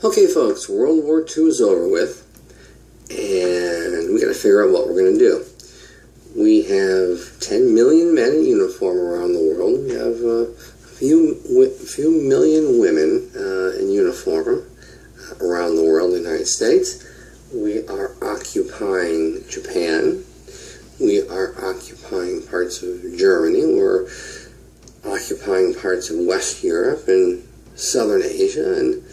Okay, folks, World War II is over with, and we got to figure out what we're going to do. We have 10 million men in uniform around the world. We have a few million women in uniform around the world in the United States. We are occupying Japan. We are occupying parts of Germany. We're occupying parts of West Europe and Southern Asia, and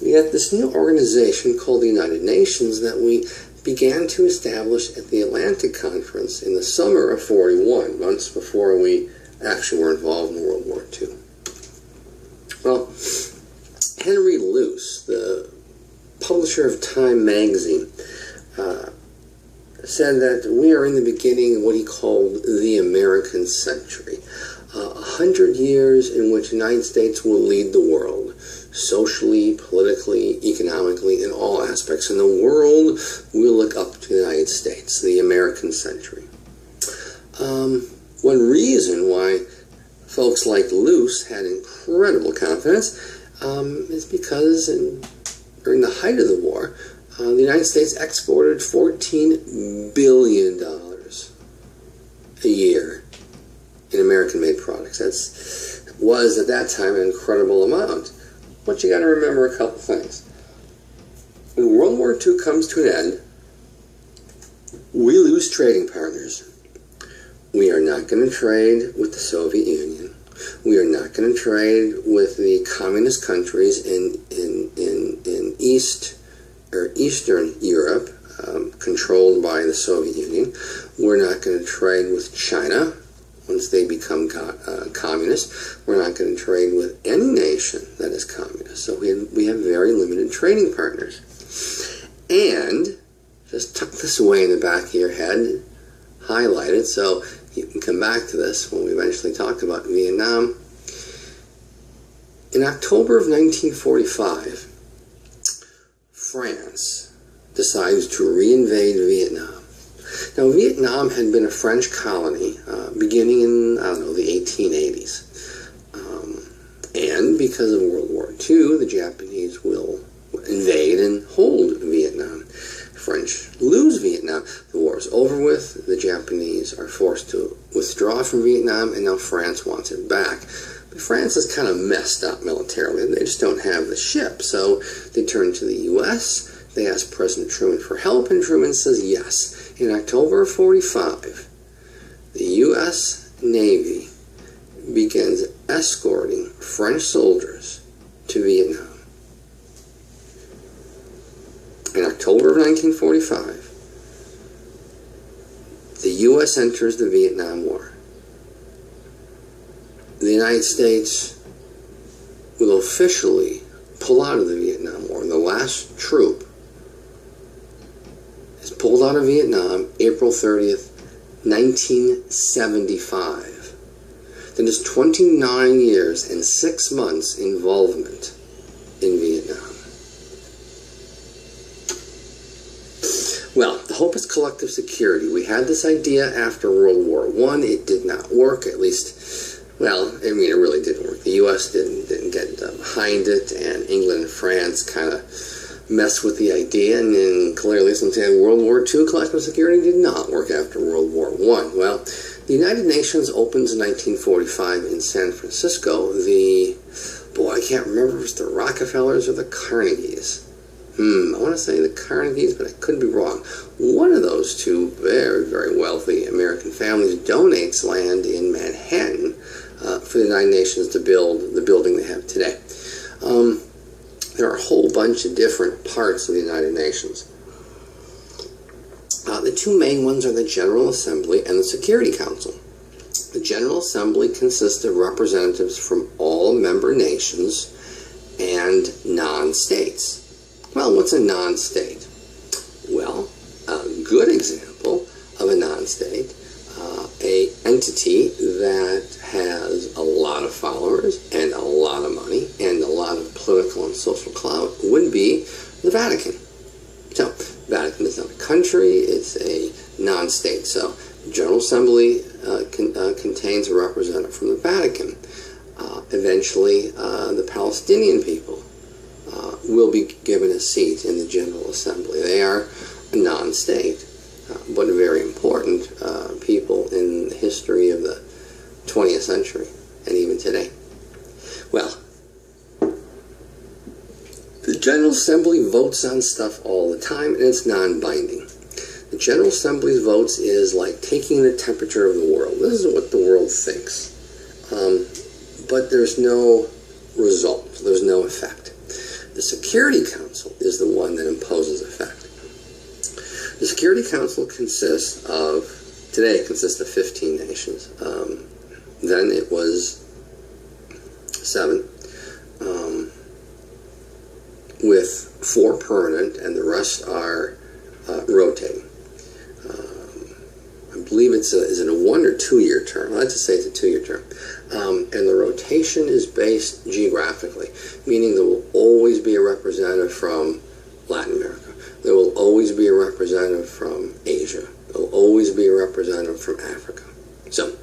we got this new organization called the United Nations that we began to establish at the Atlantic Conference in the summer of '41, months before we actually were involved in World War II. Well, Henry Luce, the publisher of Time magazine, said that we are in the beginning of what he called the American century. 100 years in which the United States will lead the world, socially, politically, economically, in all aspects. In the world, we'll look up to the United States, the American century. One reason why folks like Luce had incredible confidence is because during the height of the war, the United States exported $14 billion a year in American-made products. That was, at that time, an incredible amount. But you got to remember a couple things. When World War II comes to an end, we lose trading partners. We are not going to trade with the Soviet Union. We are not going to trade with the communist countries in Eastern Europe, controlled by the Soviet Union. We're not going to trade with China once they become communist. We're not going to trade with any nation that is communist. So we have very limited trading partners. And just tuck this away in the back of your head, highlight it so you can come back to this when we eventually talk about Vietnam. In October of 1945, France decides to reinvade Vietnam. Now, Vietnam had been a French colony beginning in, the 1880s. And because of World War II, the Japanese will invade and hold Vietnam. French lose Vietnam. The war is over with. The Japanese are forced to withdraw from Vietnam, and now France wants it back. But France is kind of messed up militarily. They just don't have the ship. So they turn to the U.S., they ask President Truman for help, and Truman says yes. In October of '45, the U.S. Navy begins escorting French soldiers to Vietnam. In October of 1945, the U.S. enters the Vietnam War. The United States will officially pull out of the Vietnam War. The last troop is pulled out of Vietnam April 30th, 1975. That is 29 years and 6 months involvement in Vietnam. Well, the hope is collective security. We had this idea after World War I. It did not work, at least, well, I mean, it really didn't work. The U.S. didn't get behind it, and England and France kind of messed with the idea, and then clearly, since World War II, collective security did not work after World War I. Well, the United Nations opens in 1945 in San Francisco. I can't remember if it's the Rockefellers or the Carnegies. I want to say the Carnegies, but I could be wrong. One of those two very, very wealthy American families donates land in Manhattan for the United Nations to build the building they have today. There are a whole bunch of different parts of the United Nations. The two main ones are the General Assembly and the Security Council. The General Assembly consists of representatives from all member nations and non-states. Well, what's a non-state? Well, a good example of a non-state, a entity that has a lot of followers and a lot of money and a lot of political and social clout would be the Vatican. So, Vatican is not a country, it's a non-state. So, the General Assembly contains a representative from the Vatican. Eventually, the Palestinian people will be given a seat in the General Assembly. They are a non-state, but very important people in the history of the 20th century and even today. Well, the General Assembly votes on stuff all the time, and it's non-binding. The General Assembly's votes is like taking the temperature of the world. This is what the world thinks. But there's no result. There's no effect. The Security Council is the one that imposes effect. The Security Council consists of 15 nations. Then it was 7, with 4 permanent, and the rest are rotating. I believe is it a 1 or 2 year term? I like to say it's a 2 year term. And the rotation is based geographically, meaning there will always be a representative from Latin America. There will always be a representative from Asia. There will always be a representative from Africa. So,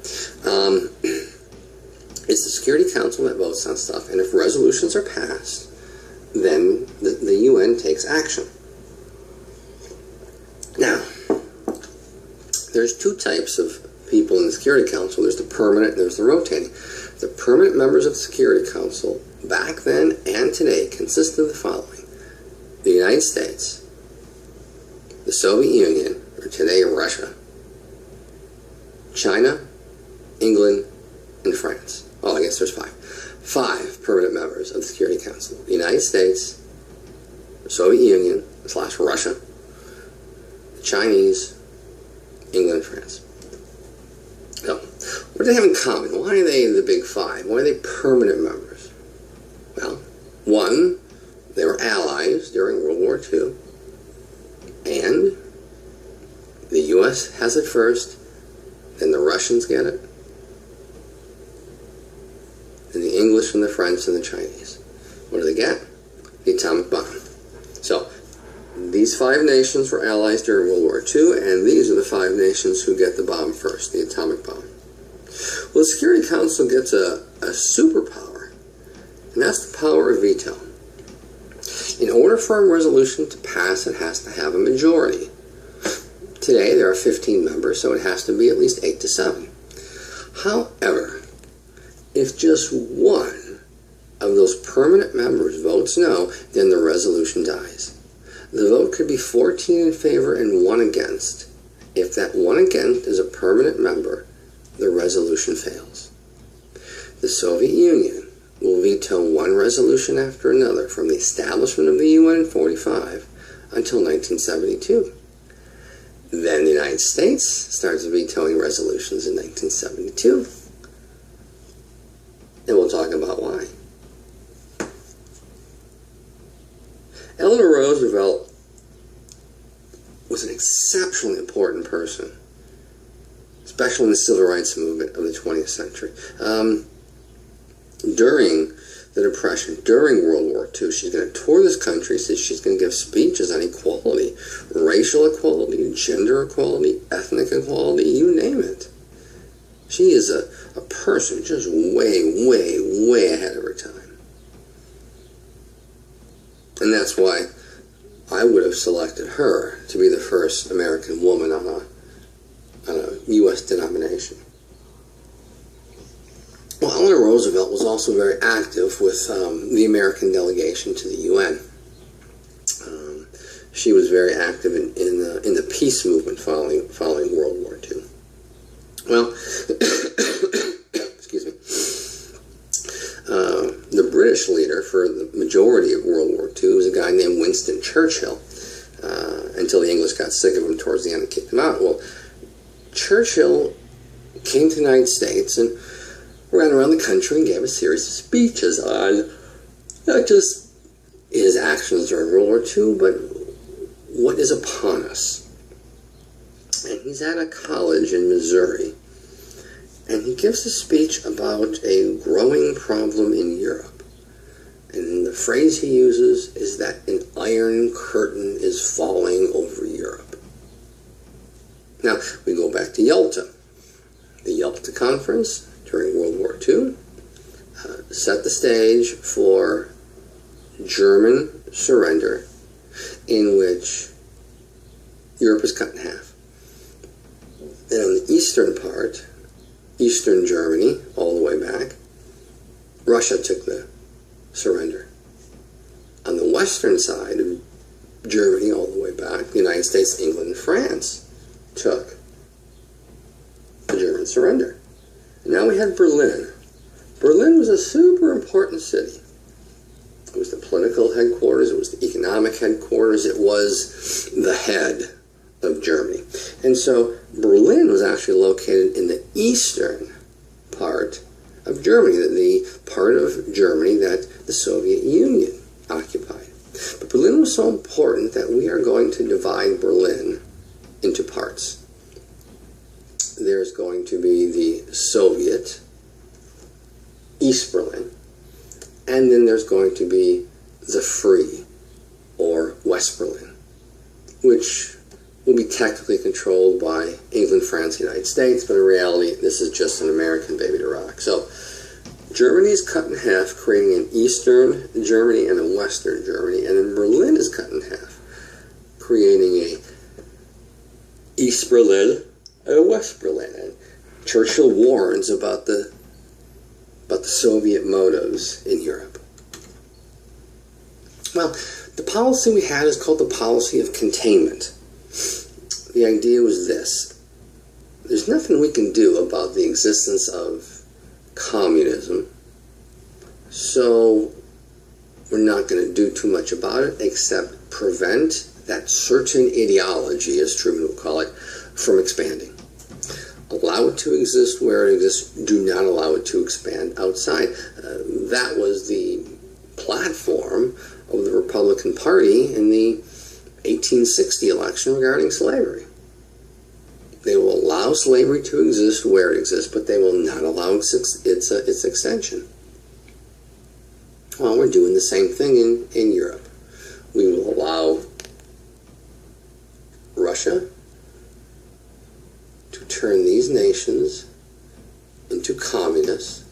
it's the Security Council that votes on stuff, and if resolutions are passed, then the UN takes action. Now, there's 2 types of people in the Security Council. There's the permanent and there's the rotating. The permanent members of the Security Council, back then and today, consist of the following: the United States, the Soviet Union, or today Russia, China, England, and France. Oh, I guess there's 5. 5 permanent members of the Security Council: the United States, the Soviet Union / Russia, the Chinese, England, and France. So, what do they have in common? Why are they the big 5? Why are they permanent members? Well, 1, they were allies during World War II, and the U.S. has it first, then the Russians get it, then the English and the French and the Chinese. What do they get? The atomic bomb. So, these 5 nations were allies during World War II, and these are the 5 nations who get the bomb first, the atomic bomb. Well, the Security Council gets a superpower, and that's the power of veto. In order for a resolution to pass, it has to have a majority. Today, there are 15 members, so it has to be at least 8 to 7. However, if just 1 of those permanent members votes no, then the resolution dies. The vote could be 14 in favor and 1 against. If that 1 against is a permanent member, the resolution fails. The Soviet Union will veto one resolution after another from the establishment of the UN in 1945 until 1972. Then the United States starts vetoing resolutions in 1972. And we'll talk about why. Eleanor Roosevelt was an exceptionally important person, especially in the civil rights movement of the 20th century. During the Depression, during World War II, she's going to tour this country, says she's going to give speeches on equality, racial equality, gender equality, ethnic equality, you name it. She is a person just way, way, way ahead of her time. And that's why I would have selected her to be the first American woman on a U.S. denomination. Well, Eleanor Roosevelt was also very active with the American delegation to the UN. She was very active in the peace movement following World War II. Well, excuse me. The British leader for the majority of World War II was a guy named Winston Churchill, until the English got sick of him towards the end and kicked him out. Well, Churchill came to the United States and ran around the country and gave a series of speeches on not just his actions during World War II, but what is upon us. And he's at a college in Missouri, and he gives a speech about a growing problem in Europe. And the phrase he uses is that an iron curtain is falling over Europe. Now, we go back to Yalta. The Yalta Conference during World War II set the stage for German surrender in which Europe is cut in half. And on the eastern part, eastern Germany, all the way back, Russia took the surrender. On the western side of Germany, all the way back, the United States, England, and France took the German surrender. And now we had Berlin. Berlin was a super important city. It was the political headquarters, it was the economic headquarters, it was the head of Germany. And so Berlin was actually located in the eastern part of Germany, the part of Germany that the Soviet Union occupied. But Berlin was so important that we are going to divide Berlin into parts. There's going to be the Soviet East Berlin, and then there's going to be the Free, or West Berlin, which will be technically controlled by England, France, the United States, but in reality, this is just an American baby to rock. So, Germany is cut in half, creating an Eastern Germany and a Western Germany, and then Berlin is cut in half, creating a East Berlin and a West Berlin. And Churchill warns about the Soviet motives in Europe. Well, the policy we had is called the policy of containment. The idea was this: there's nothing we can do about the existence of communism, so we're not going to do too much about it except prevent that certain ideology, as Truman would call it, from expanding. Allow it to exist where it exists, do not allow it to expand outside. That was the platform of the Republican Party in the 1860 election regarding slavery. They will allow slavery to exist where it exists, but they will not allow its extension. Well, we're doing the same thing in Europe. We will allow Russia to turn these nations into communists,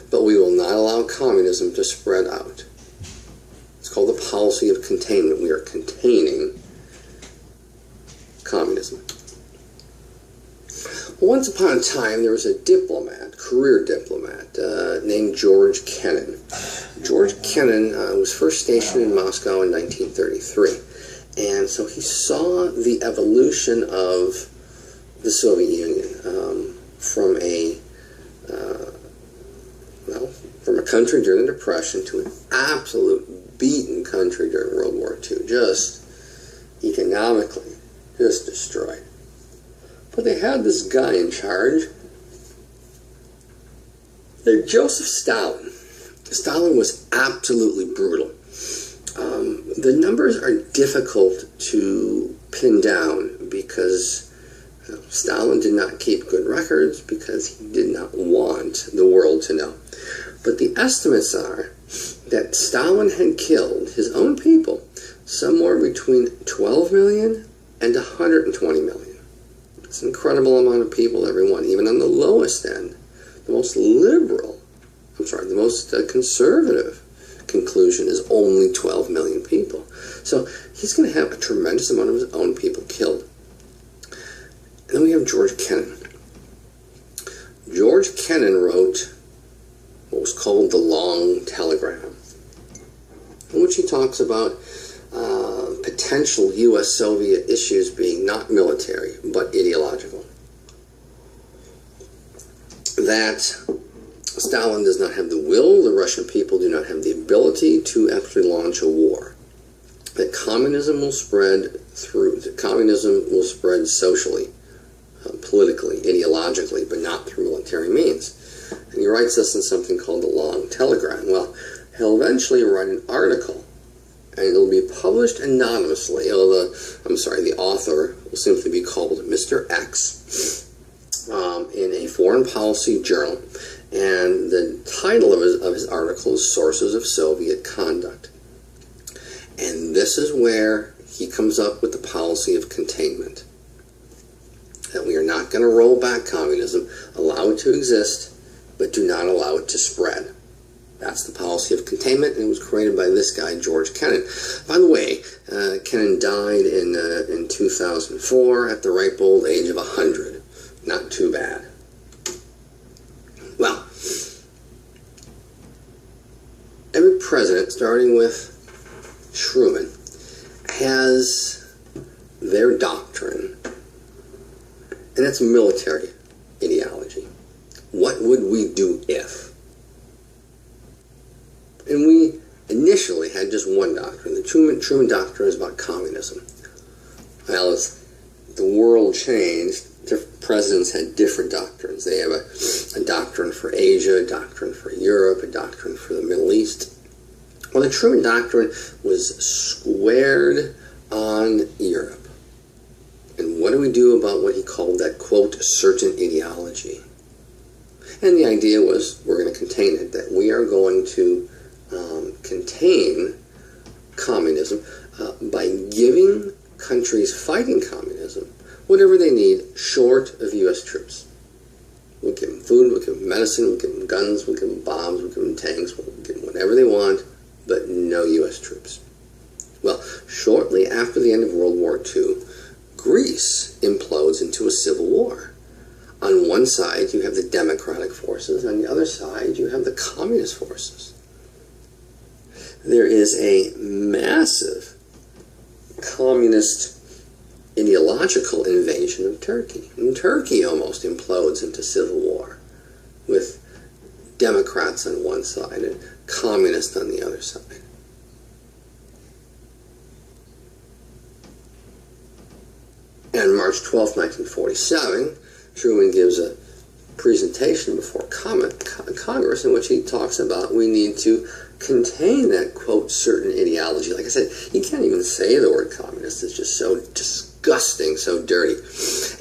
but we will not allow communism to spread out. It's called the policy of containment. We are containing communism. Once upon a time, there was a diplomat, career diplomat, named George Kennan. George Kennan was first stationed in Moscow in 1933. And so he saw the evolution of the Soviet Union from a country during the Depression to an absolute beaten country during World War II, just economically, just destroyed. But they had this guy in charge, named Joseph Stalin. Stalin was absolutely brutal. The numbers are difficult to pin down because Stalin did not keep good records because he did not want the world to know. But the estimates are that Stalin had killed his own people somewhere between 12 million and 120 million. It's an incredible amount of people, everyone, even on the lowest end. The most the most conservative conclusion is only 12 million people. So he's going to have a tremendous amount of his own people killed. And then we have George Kennan. George Kennan wrote what was called the Long Telegram, in which he talks about potential U.S.-Soviet issues being not military, but ideological. That Stalin does not have the will, the Russian people do not have the ability to actually launch a war. That communism will spread socially, politically, ideologically, but not through military means. And he writes this in something called the Long Telegram. Well, he'll eventually write an article, and it'll be published anonymously. The author will simply be called Mr. X in a foreign policy journal. And the title of his article is Sources of Soviet Conduct. And this is where he comes up with the policy of containment. That we are not going to roll back communism, allow it to exist, but do not allow it to spread. That's the policy of containment, and it was created by this guy, George Kennan. By the way, Kennan died in 2004 at the ripe old age of 100. Not too bad. Well, every president, starting with Truman, has their doctrine, and that's military ideology. What would we do if? And we initially had just one doctrine. The Truman Doctrine is about communism. Well, as the world changed, different presidents had different doctrines. They have a doctrine for Asia, a doctrine for Europe, a doctrine for the Middle East. Well, the Truman Doctrine was squared on Europe. And what do we do about what he called that, quote, certain ideology? And the idea was, we're going to contain it, that we are going to contain communism by giving countries fighting communism whatever they need short of U.S. troops. We'll give them food, we'll give them medicine, we'll give them guns, we'll give them bombs, we'll give them tanks, we'll give them whatever they want, but no U.S. troops. Well, shortly after the end of World War II, Greece implodes into a civil war. On one side, you have the democratic forces. On the other side, you have the communist forces. There is a massive communist ideological invasion of Turkey. And Turkey almost implodes into civil war with Democrats on one side and communists on the other side. And March 12, 1947, Truman gives a presentation before Congress in which he talks about we need to contain that, quote, certain ideology. Like I said, you can't even say the word communist. It's just so disgusting, so dirty.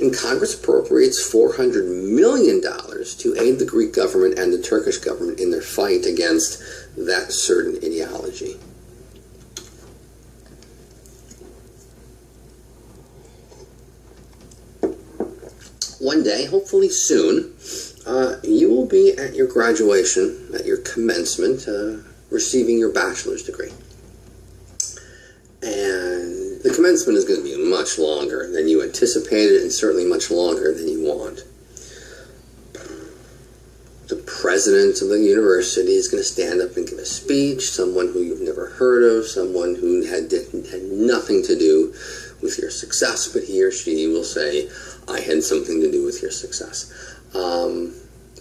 And Congress appropriates $400 million to aid the Greek government and the Turkish government in their fight against that certain ideology. One day, hopefully soon, you will be at your graduation, at your commencement, receiving your bachelor's degree. And the commencement is going to be much longer than you anticipated and certainly much longer than you want. The president of the university is going to stand up and give a speech, someone who you've never heard of, someone who had nothing to do with your success, but he or she will say, I had something to do with your success.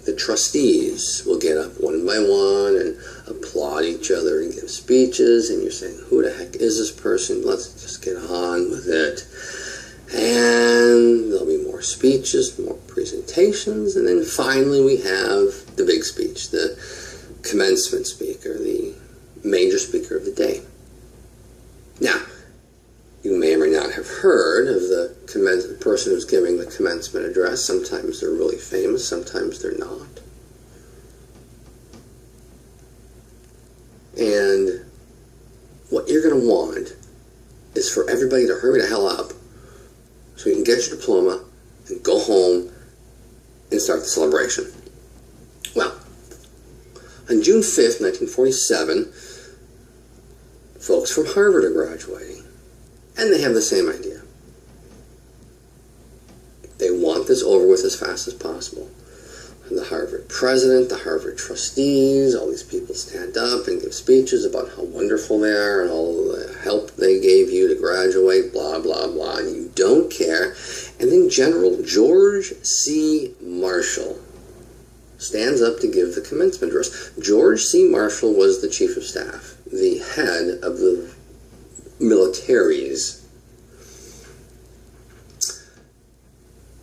The trustees will get up one by one and applaud each other and give speeches, and you're saying, who the heck is this person? Let's just get on with it. And there'll be more speeches, more presentations, and then finally we have the big speech, the commencement speaker, the major speaker of the day. Now, you may or may not have heard of the person who's giving the commencement address. Sometimes they're really famous, sometimes they're not. And what you're going to want is for everybody to hurry the hell up so you can get your diploma and go home and start the celebration. Well, on June 5th, 1947, folks from Harvard are graduating. And they have the same idea. They want this over with as fast as possible. And the Harvard president, the Harvard trustees, all these people stand up and give speeches about how wonderful they are and all the help they gave you to graduate, blah, blah, blah, and you don't care. And then General George C. Marshall stands up to give the commencement address. George C. Marshall was the chief of staff, the head of the militaries.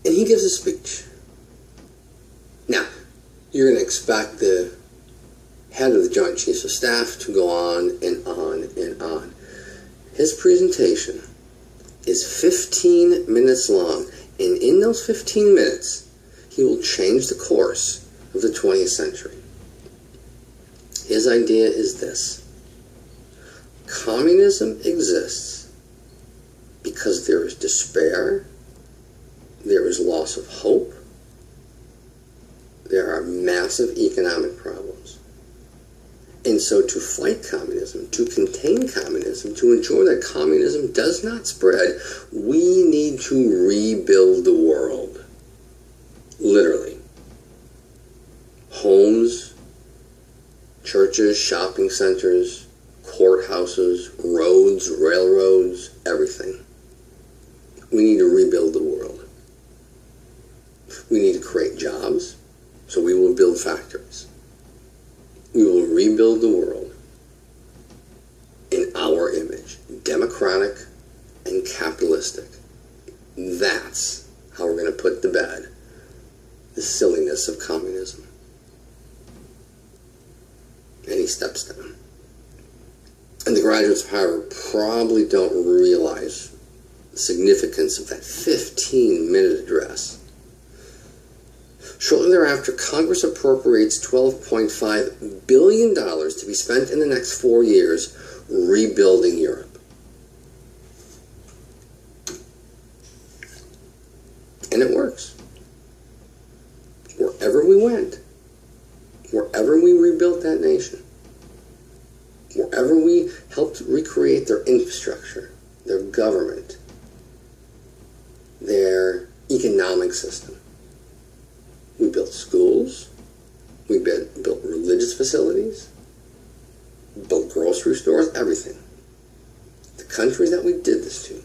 And he gives a speech. Now, you're going to expect the head of the Joint Chiefs of Staff to go on and on and on. His presentation is 15 minutes long, and in those 15 minutes, he will change the course of the 20th century. His idea is this. Communism exists because there is despair, there is loss of hope, there are massive economic problems. And so to fight communism, to contain communism, to ensure that communism does not spread, we need to rebuild the world. Literally. Homes, churches, shopping centers, courthouses, roads, railroads, everything. We need to rebuild the world. We need to create jobs, so we will build factories. We will rebuild the world in our image, democratic and capitalistic. That's how we're going to put to bed the silliness of communism. And he steps down. And the graduates of Harvard probably don't realize the significance of that 15-minute address. Shortly thereafter, Congress appropriates $12.5 billion to be spent in the next 4 years rebuilding Europe. And it works. Wherever we went, wherever we rebuilt that nation, wherever we helped recreate their infrastructure, their government, their economic system, we built schools, we built religious facilities, built grocery stores, everything. The countries that we did this to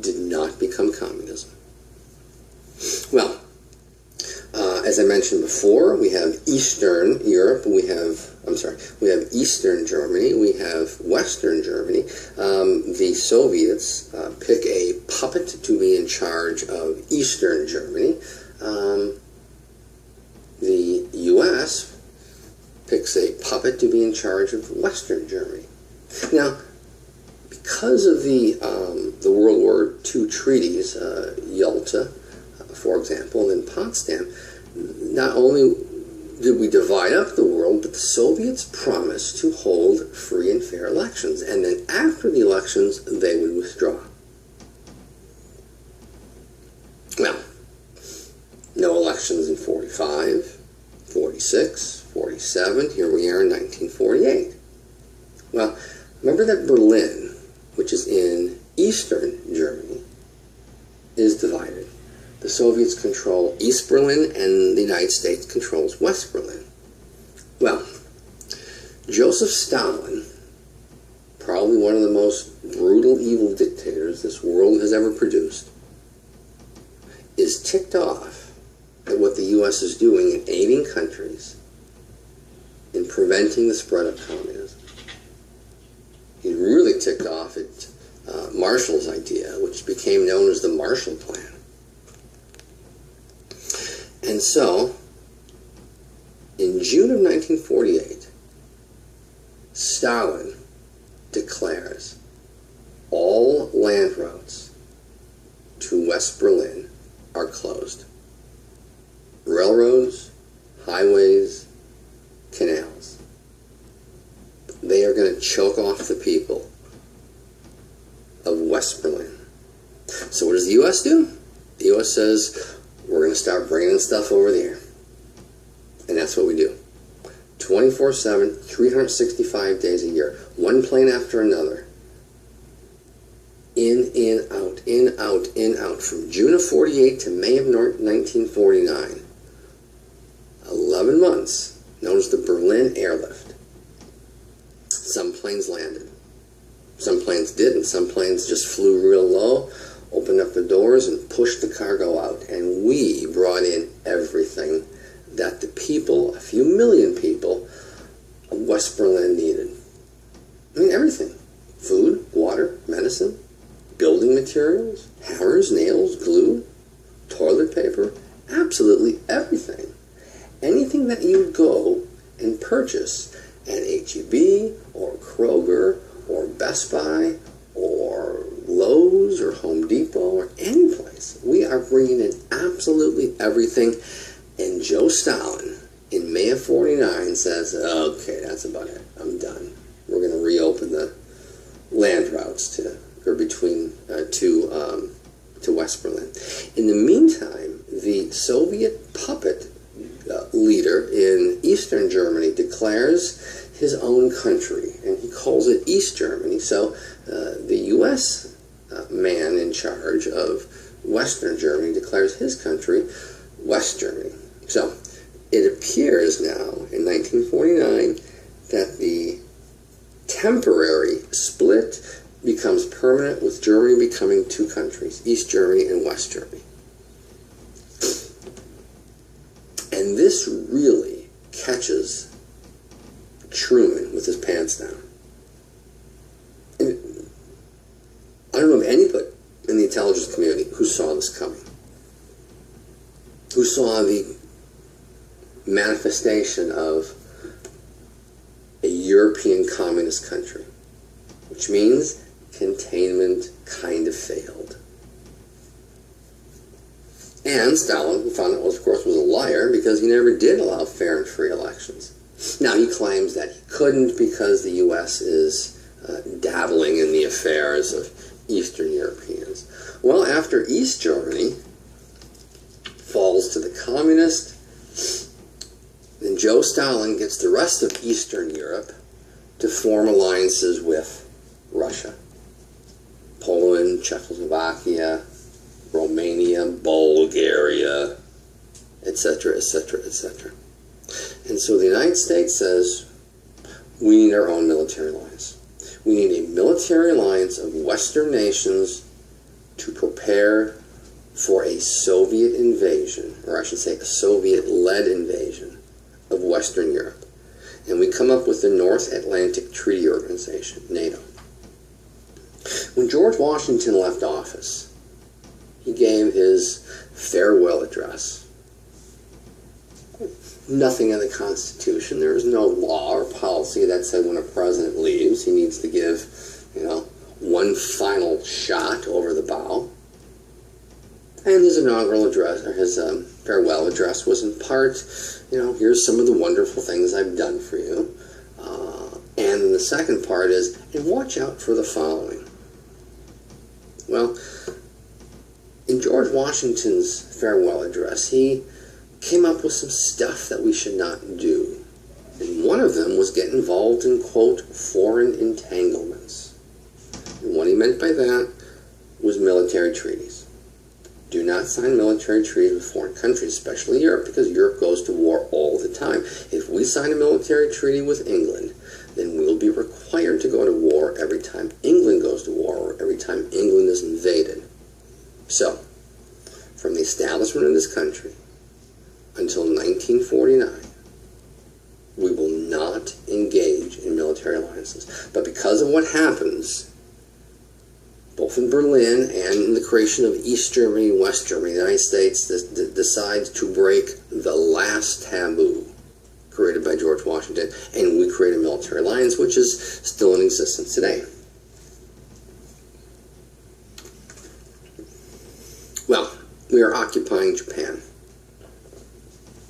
did not become communism. Well, as I mentioned before, we have Eastern Europe, we have Eastern Germany, we have Western Germany. The Soviets pick a puppet to be in charge of Eastern Germany. The U.S. picks a puppet to be in charge of Western Germany. Now, because of the World War II treaties, Yalta, for example, and then Potsdam, not only did we divide up the world, but the Soviets promised to hold free and fair elections. And then after the elections, they would withdraw. Well, no elections in 45, 46, 47, here we are in 1948. Well, remember that Berlin, which is in Eastern Germany, is divided. The Soviets control East Berlin and the United States controls West Berlin. Well, Joseph Stalin, probably one of the most brutal, evil dictators this world has ever produced, is ticked off at what the U.S. is doing in aiding countries in preventing the spread of communism. He's really ticked off at Marshall's idea, which became known as the Marshall Plan. And so, in June of 1948, Stalin declares all land routes to West Berlin are closed. Railroads, highways, canals. They are going to choke off the people of West Berlin. So what does the U.S. do? The U.S. says, we're going to start bringing stuff over there. And that's what we do. 24/7, 365 days a year. One plane after another. In, out, in, out, in, out. From June of 48 to May of 1949. 11 months, known as the Berlin Airlift. Some planes landed. Some planes didn't. Some planes just flew real low, opened up the doors, and pushed the cargo out. And we brought in everything that the people, a few million people, of West Berlin needed. I mean, everything. Food, water, medicine, building materials, hammers, nails, glue, toilet paper, absolutely everything. Anything that you would go and purchase at H-E-B or Kroger or Best Buy or Lowe's or Home Depot or any place. We are bringing in absolutely everything. And Joe Stalin, in May of 49, says, okay, that's about it. I'm done. We're going to reopen the land routes to West Berlin. In the meantime, the Soviet puppet leader in Eastern Germany declares his own country, and he calls it East Germany. So the U.S. Man in charge of Western Germany declares his country West Germany. So it appears now in 1949 that the temporary split becomes permanent, with Germany becoming two countries, East Germany and West Germany. And this really catches Truman with his pants down. And I don't know of anybody in the intelligence community who saw this coming, who saw the manifestation of a European communist country, which means containment kind of failed. And Stalin, who found out, of course, was a liar, because he never did allow fair and free elections. Now, he claims that he couldn't because the U.S. is dabbling in the affairs of Eastern Europeans. Well, after East Germany falls to the communists, then Joe Stalin gets the rest of Eastern Europe to form alliances with Russia. Poland, Czechoslovakia, Romania, Bulgaria, etc., etc., etc. And so the United States says, we need our own military alliance. We need a military alliance of Western nations to prepare for a Soviet invasion, or I should say a Soviet-led invasion of Western Europe. And we come up with the North Atlantic Treaty Organization, NATO. When George Washington left office, he gave his farewell address. Nothing in the Constitution. There is no law or policy that said when a president leaves, he needs to give, one final shot over the bow. And his inaugural address, or his farewell address, was in part, here's some of the wonderful things I've done for you. And the second part is, and watch out for the following. Well, in George Washington's farewell address, he came up with some stuff that we should not do. And one of them was get involved in, quote, foreign entanglements. And what he meant by that was military treaties. Do not sign military treaties with foreign countries, especially Europe, because Europe goes to war all the time. If we sign a military treaty with England, then we'll be required to go to war every time England goes to war, or every time England is invaded. So, from the establishment of this country until 1949, we will not engage in military alliances. But because of what happens, both in Berlin and in the creation of East Germany and West Germany, the United States decides to break the last taboo created by George Washington, and we create a military alliance, which is still in existence today. Well, we are occupying Japan.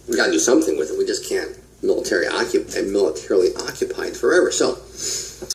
We got to do something with it. We just can't militarily occupied forever. So